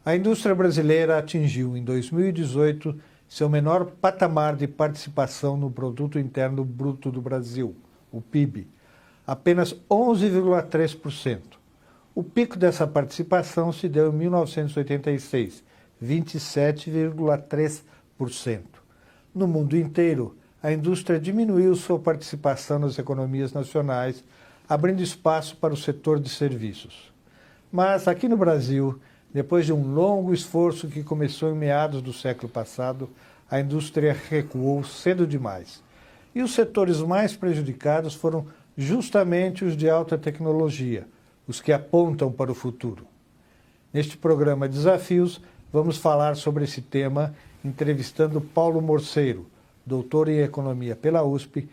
A indústria brasileira atingiu, em 2018, seu menor patamar de participação no Produto Interno Bruto do Brasil, o PIB, apenas 11,3%. O pico dessa participação se deu em 1986, 27,3%. No mundo inteiro, a indústria diminuiu sua participação nas economias nacionais, abrindo espaço para o setor de serviços. Mas aqui no Brasil, depois de um longo esforço que começou em meados do século passado, a indústria recuou cedo demais. E os setores mais prejudicados foram justamente os de alta tecnologia, os que apontam para o futuro. Neste programa Desafios, vamos falar sobre esse tema, entrevistando Paulo Morceiro, doutor em Economia pela USP,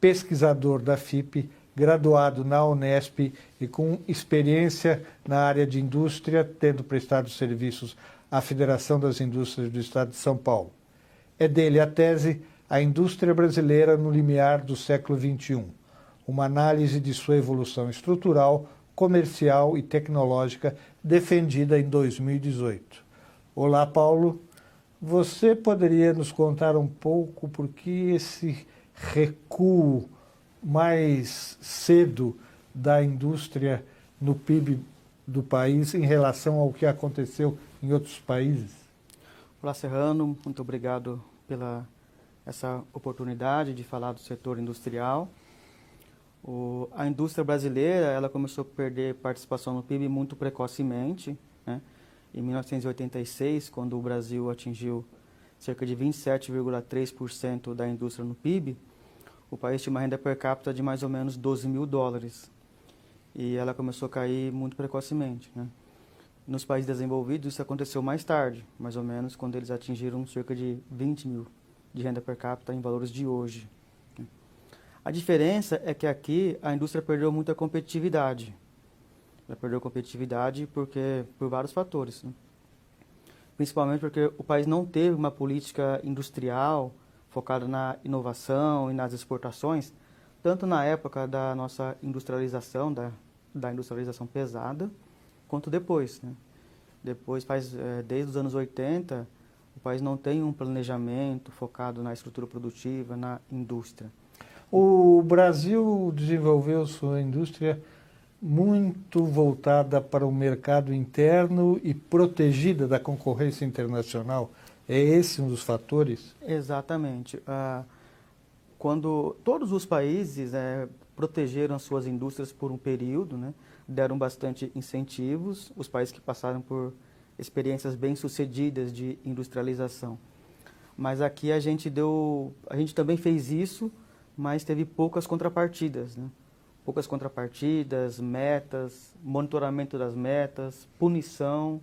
pesquisador da FIP, graduado na Unesp e com experiência na área de indústria, tendo prestado serviços à Federação das Indústrias do Estado de São Paulo. É dele a tese A Indústria Brasileira no Limiar do Século XXI, uma análise de sua evolução estrutural, comercial e tecnológica, defendida em 2018. Olá, Paulo. Você poderia nos contar um pouco por que esse recuo mais cedo da indústria no PIB do país em relação ao que aconteceu em outros países? Olá, Serrano. Muito obrigado pela essa oportunidade de falar do setor industrial. A indústria brasileira ela começou a perder participação no PIB muito precocemente, né? Em 1986, quando o Brasil atingiu cerca de 27,3% da indústria no PIB, o país tinha uma renda per capita de mais ou menos $12.000. E ela começou a cair muito precocemente, né? Nos países desenvolvidos, isso aconteceu mais tarde, mais ou menos quando eles atingiram cerca de 20 mil de renda per capita em valores de hoje. A diferença é que aqui a indústria perdeu muita competitividade. Ela perdeu competitividade por vários fatores, né? Principalmente porque o país não teve uma política industrial focada na inovação e nas exportações, tanto na época da nossa industrialização, da industrialização pesada, quanto depois, né? Depois, desde os anos 80, o país não tem um planejamento focado na estrutura produtiva, na indústria. O Brasil desenvolveu sua indústria muito voltada para o mercado interno e protegida da concorrência internacional. É esse um dos fatores? Exatamente. Quando todos os países protegeram suas indústrias por um período, né, deram bastante incentivos, os países que passaram por experiências bem-sucedidas de industrialização. Mas aqui a gente também fez isso, mas teve poucas contrapartidas, né? Poucas contrapartidas, metas, monitoramento das metas, punição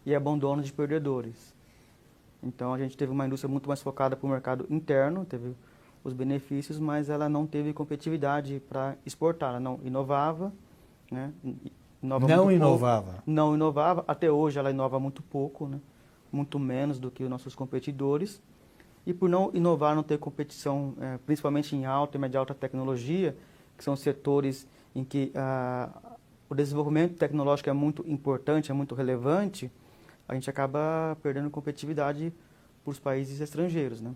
e abandono de perdedores. Então a gente teve uma indústria muito mais focada para o mercado interno, teve os benefícios, mas ela não teve competitividade para exportar, ela não inovava, né? Não inovava, até hoje ela inova muito pouco, né? Muito menos do que os nossos competidores. E por não inovar, não ter competição, principalmente em alta e média alta tecnologia, que são setores em que o desenvolvimento tecnológico é muito importante, é muito relevante, a gente acaba perdendo competitividade para os países estrangeiros, né?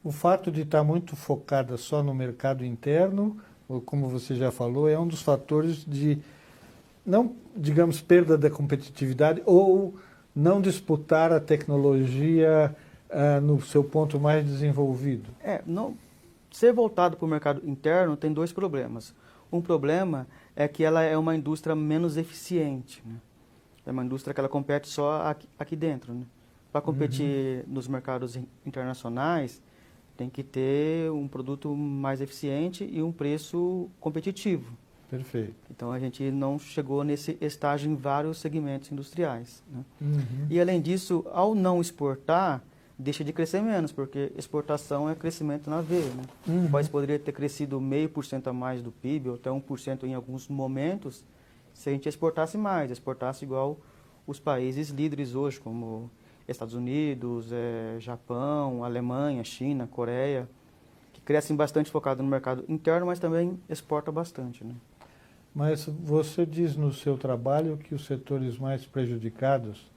O fato de estar muito focada só no mercado interno, ou como você já falou, é um dos fatores de, não, digamos, perda da competitividade ou não disputar a tecnologia no seu ponto mais desenvolvido. Ser voltado para o mercado interno tem dois problemas. Um problema é que ela é uma indústria menos eficiente, né? É uma indústria que ela compete só aqui dentro, né? Para competir nos mercados internacionais, tem que ter um produto mais eficiente e um preço competitivo. Perfeito. Então a gente não chegou nesse estágio em vários segmentos industriais, né? E além disso, ao não exportar, deixa de crescer menos, porque exportação é crescimento na veia, né? O país poderia ter crescido 0,5% a mais do PIB, ou até 1% em alguns momentos, se a gente exportasse mais, exportasse igual os países líderes hoje, como Estados Unidos, Japão, Alemanha, China, Coreia, que crescem bastante focado no mercado interno, mas também exporta bastante, né? Mas você diz no seu trabalho que os setores mais prejudicados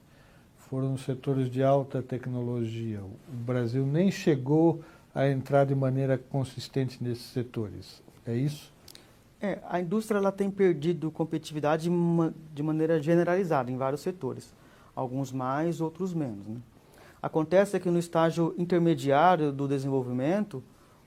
foram os setores de alta tecnologia. O Brasil nem chegou a entrar de maneira consistente nesses setores. É isso? A indústria ela tem perdido competitividade de maneira generalizada em vários setores. Alguns mais, outros menos, né? Acontece que no estágio intermediário do desenvolvimento,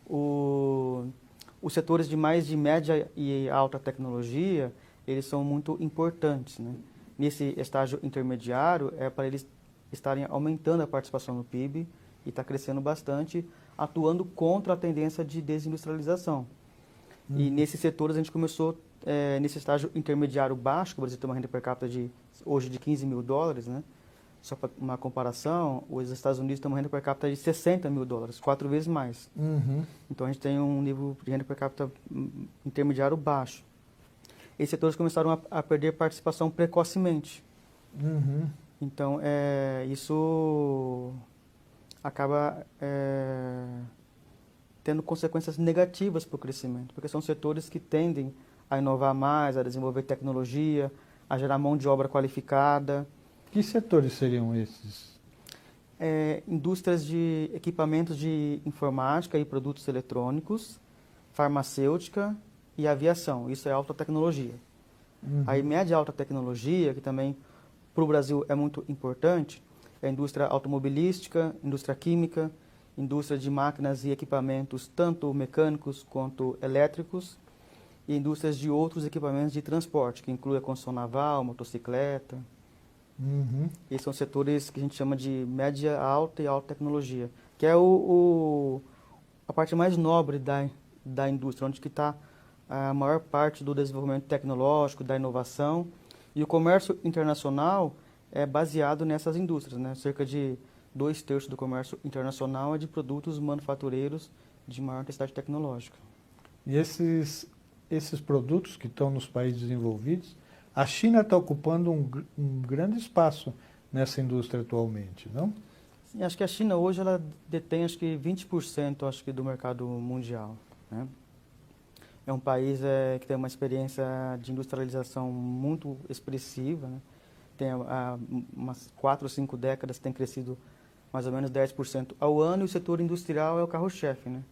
os setores de média e alta tecnologia, eles são muito importantes, né? Nesse estágio intermediário, é para eles estarem aumentando a participação no PIB e está crescendo bastante, atuando contra a tendência de desindustrialização. E nesses setores a gente começou, nesse estágio intermediário baixo, que o Brasil tem uma renda per capita hoje de $15 mil, né? Só para uma comparação, os Estados Unidos têm uma renda per capita de $60 mil, 4 vezes mais. Então a gente tem um nível de renda per capita intermediário baixo. Esses setores começaram a perder participação precocemente. Então isso acaba tendo consequências negativas para o crescimento, porque são setores que tendem a inovar mais, a desenvolver tecnologia, a gerar mão de obra qualificada. Que setores seriam esses? Indústrias de equipamentos de informática e produtos eletrônicos, farmacêutica e aviação. Isso é alta tecnologia. Aí média e alta tecnologia, que também para o Brasil é muito importante, é a indústria automobilística, indústria química, indústria de máquinas e equipamentos, tanto mecânicos quanto elétricos, e indústrias de outros equipamentos de transporte, que inclui a construção naval, motocicleta. Esses são setores que a gente chama de média alta e alta tecnologia, que é a parte mais nobre da indústria, onde está a maior parte do desenvolvimento tecnológico, da inovação. E o comércio internacional é baseado nessas indústrias, né? Cerca de 2/3 do comércio internacional é de produtos manufatureiros de maior intensidade tecnológica. E esses produtos que estão nos países desenvolvidos, a China está ocupando um grande espaço nessa indústria atualmente, não? Sim, acho que a China hoje ela detém acho que 20% acho que do mercado mundial, né? É um país que tem uma experiência de industrialização muito expressiva, né? Tem umas 4 ou 5 décadas tem crescido mais ou menos 10% ao ano, e o setor industrial é o carro-chefe, né?